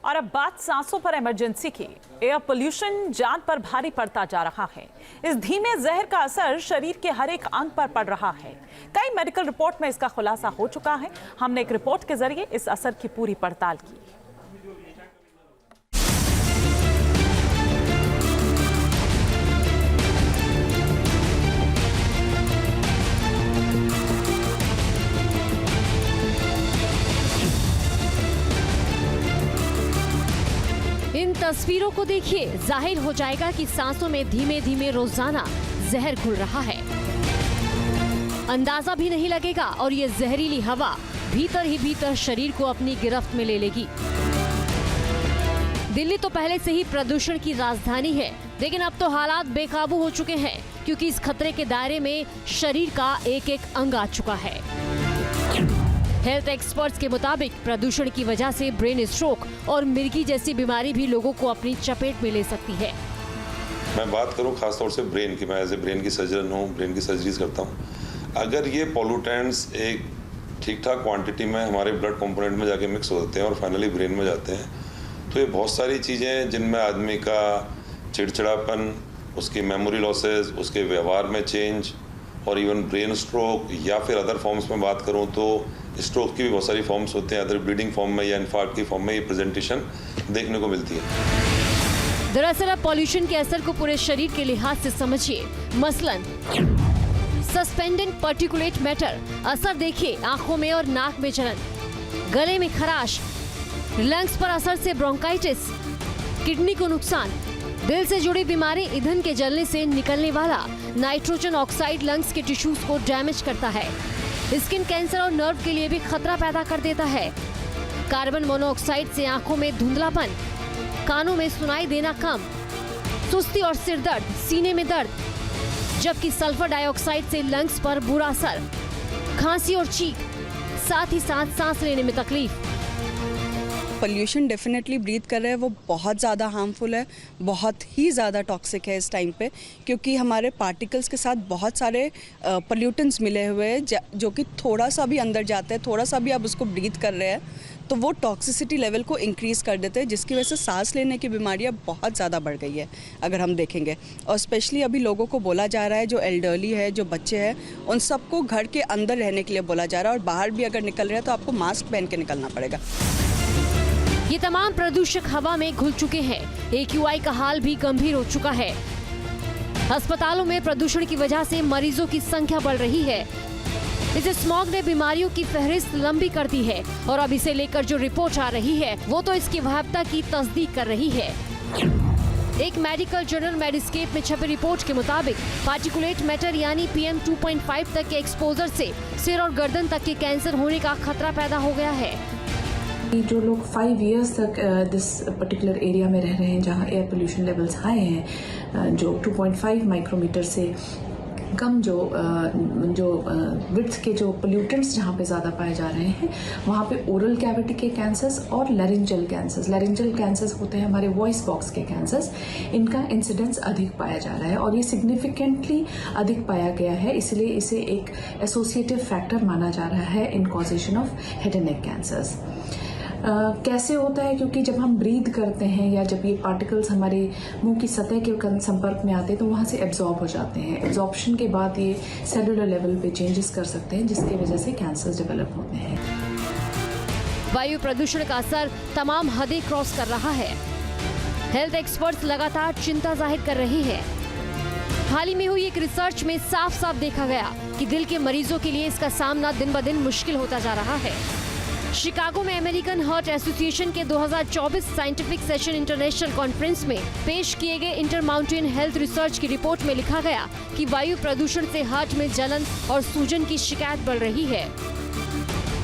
और अब बात सांसों पर इमरजेंसी की। एयर पोल्यूशन जान पर भारी पड़ता जा रहा है। इस धीमे जहर का असर शरीर के हर एक अंग पर पड़ रहा है। कई मेडिकल रिपोर्ट में इसका खुलासा हो चुका है। हमने एक रिपोर्ट के जरिए इस असर की पूरी पड़ताल की। इन तस्वीरों को देखिए, जाहिर हो जाएगा कि सांसों में धीमे धीमे रोजाना जहर घुल रहा है। अंदाजा भी नहीं लगेगा और ये जहरीली हवा भीतर ही भीतर शरीर को अपनी गिरफ्त में ले लेगी। दिल्ली तो पहले से ही प्रदूषण की राजधानी है, लेकिन अब तो हालात बेकाबू हो चुके हैं, क्योंकि इस खतरे के दायरे में शरीर का एक एक अंग आ चुका है। हेल्थ एक्सपर्ट्स के मुताबिक प्रदूषण की वजह से ब्रेन स्ट्रोक और मिर्गी जैसी बीमारी भी लोगों को अपनी चपेट में ले सकती है। मैं बात करूं खासतौर से ब्रेन की, मैं एज ए ब्रेन की सर्जन हूं, ब्रेन की सर्जरीज करता हूं। अगर ये पॉल्यूटेंट्स एक ठीक ठाक क्वांटिटी में हमारे ब्लड कंपोनेंट में जाके मिक्स होते हैं और फाइनली ब्रेन में जाते हैं, तो ये बहुत सारी चीज़ें जिनमें आदमी का चिड़चिड़ापन, उसकी मेमोरी लॉसेस, उसके व्यवहार में चेंज और इवन ब्रेन स्ट्रोक या फिर अदर फॉर्म्स में बात करूं तो स्ट्रोक की भी बहुत सारी फॉर्म्स होते हैं। अदर ब्लीडिंग फॉर्म में या इन्फार्क्ट की फॉर्म में ये प्रेजेंटेशन देखने को मिलती है। दरअसल अब पॉल्यूशन के असर को पूरे शरीर के लिहाज से समझिए। मसलन सस्पेंडेड पार्टिकुलेट मैटर असर देखिए, आंखों में और नाक में जलन, गले में खराश, लंग्स पर असर से ब्रोंकाइटिस, किडनी को नुकसान, दिल से जुड़ी बीमारी, ईंधन के जलने से निकलने वाला नाइट्रोजन ऑक्साइड लंग्स के टिश्यूज को डैमेज करता है। स्किन कैंसर और नर्व के लिए भी खतरा पैदा कर देता है। कार्बन मोनोऑक्साइड से आंखों में धुंधलापन, कानों में सुनाई देना कम, सुस्ती और सिर दर्द, सीने में दर्द, जबकि सल्फर डाइऑक्साइड से लंग्स पर बुरा असर, खांसी और चीख, साथ ही साथ सांस लेने में तकलीफ। पोल्यूशन डेफिनेटली ब्रीथ कर रहे हैं वो बहुत ज़्यादा हार्मफुल है, बहुत ही ज़्यादा टॉक्सिक है इस टाइम पे, क्योंकि हमारे पार्टिकल्स के साथ बहुत सारे पोल्यूटेंट्स मिले हुए हैं जो कि थोड़ा सा भी अंदर जाते हैं, थोड़ा सा भी आप उसको ब्रीथ कर रहे हैं तो वो टॉक्सिसिटी लेवल को इंक्रीज़ कर देते हैं, जिसकी वजह से सांस लेने की बीमारियां बहुत ज़्यादा बढ़ गई है अगर हम देखेंगे। और स्पेशली अभी लोगों को बोला जा रहा है, जो एल्डरली है, जो बच्चे हैं, उन सबको घर के अंदर रहने के लिए बोला जा रहा है और बाहर भी अगर निकल रहे हैं तो आपको मास्क पहन के निकलना पड़ेगा। ये तमाम प्रदूषक हवा में घुल चुके हैं। AQI का हाल भी गंभीर हो चुका है। अस्पतालों में प्रदूषण की वजह से मरीजों की संख्या बढ़ रही है। इस स्मॉग ने बीमारियों की फहरिस्त लंबी कर दी है और अब इसे लेकर जो रिपोर्ट आ रही है वो तो इसकी वहावता की तस्दीक कर रही है। एक मेडिकल जर्नल मेडिस्केप में छपी रिपोर्ट के मुताबिक पार्टिकुलेट मैटर यानी PM 2.5 तक के एक्सपोजर से सिर और गर्दन तक के कैंसर होने का खतरा पैदा हो गया है। जो लोग 5 इयर्स तक दिस पर्टिकुलर एरिया में रह रहे हैं जहां एयर पोल्यूशन लेवल्स हाई हैं, जो 2.5 माइक्रोमीटर से कम जो विड्थ के जो पोल्यूटेंट्स जहाँ पे ज़्यादा पाए जा रहे हैं, वहाँ पे ओरल कैविटी के कैंसर्स और लैरिंजल कैंसर्स होते हैं हमारे वॉइस बॉक्स के कैंसर्स, इनका इंसिडेंस अधिक पाया जा रहा है और ये सिग्निफिकेंटली अधिक पाया गया है। इसलिए इसे एक एसोसिएटिव फैक्टर माना जा रहा है in causation of head and neck cancers. कैसे होता है? क्योंकि जब हम ब्रीथ करते हैं या जब ये पार्टिकल्स हमारे मुंह की सतह के संपर्क में आते हैं तो वहाँ से एब्जॉर्ब हो जाते हैं। एब्जॉर्प्शन के बाद ये सेलुलर लेवल पे चेंजेस कर सकते हैं, जिसकी वजह से कैंसर डेवलप होते हैं। वायु प्रदूषण का असर तमाम हदें क्रॉस कर रहा है। हेल्थ एक्सपर्ट्स लगातार चिंता जाहिर कर रहे हैं। हाल ही में हुई एक रिसर्च में साफ साफ देखा गया कि दिल के मरीजों के लिए इसका सामना दिन ब दिन मुश्किल होता जा रहा है। शिकागो में अमेरिकन हार्ट एसोसिएशन के 2024 साइंटिफिक सेशन इंटरनेशनल कॉन्फ्रेंस में पेश किए गए इंटर माउंटेन हेल्थ रिसर्च की रिपोर्ट में लिखा गया कि वायु प्रदूषण से हार्ट में जलन और सूजन की शिकायत बढ़ रही है।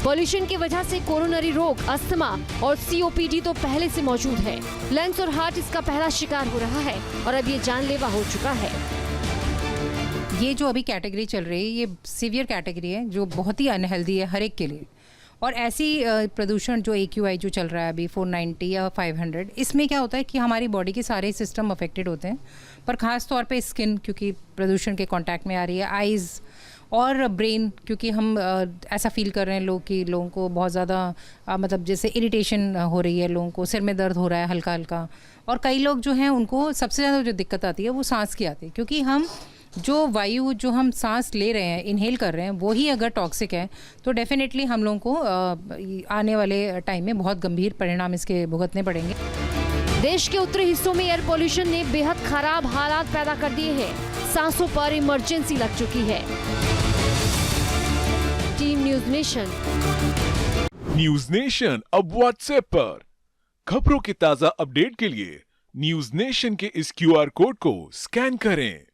पॉल्यूशन की वजह से कोरोनरी रोग, अस्थमा और COPD तो पहले से मौजूद है। लंग्स और हार्ट इसका पहला शिकार हो रहा है और अब ये जानलेवा हो चुका है। ये जो अभी कैटेगरी चल रही है, ये सीवियर कैटेगरी है जो बहुत ही अनहेल्दी है हर एक के लिए। और ऐसी प्रदूषण जो AQI जो चल रहा है अभी 490 या 500, इसमें क्या होता है कि हमारी बॉडी के सारे सिस्टम अफेक्टेड होते हैं, पर ख़ास तौर पे स्किन, क्योंकि प्रदूषण के कांटेक्ट में आ रही है, आइज़ और ब्रेन, क्योंकि हम ऐसा फील कर रहे हैं लोग कि लोगों को बहुत ज़्यादा मतलब जैसे इरिटेशन हो रही है, लोगों को सिर में दर्द हो रहा है हल्का हल्का, और कई लोग जो हैं उनको सबसे ज़्यादा जो दिक्कत आती है वो सांस की आती है, क्योंकि हम जो वायु जो हम सांस ले रहे हैं, इनहेल कर रहे हैं, वो ही अगर टॉक्सिक है तो डेफिनेटली हम लोगों को आने वाले टाइम में बहुत गंभीर परिणाम इसके भुगतने पड़ेंगे। देश के उत्तरी हिस्सों में एयर पोल्यूशन ने बेहद खराब हालात पैदा कर दिए हैं। सांसों पर इमरजेंसी लग चुकी है। Team news nation. News nation अब व्हाट्सएप पर खबरों के ताजा अपडेट के लिए न्यूज नेशन के इस QR कोड को स्कैन करें।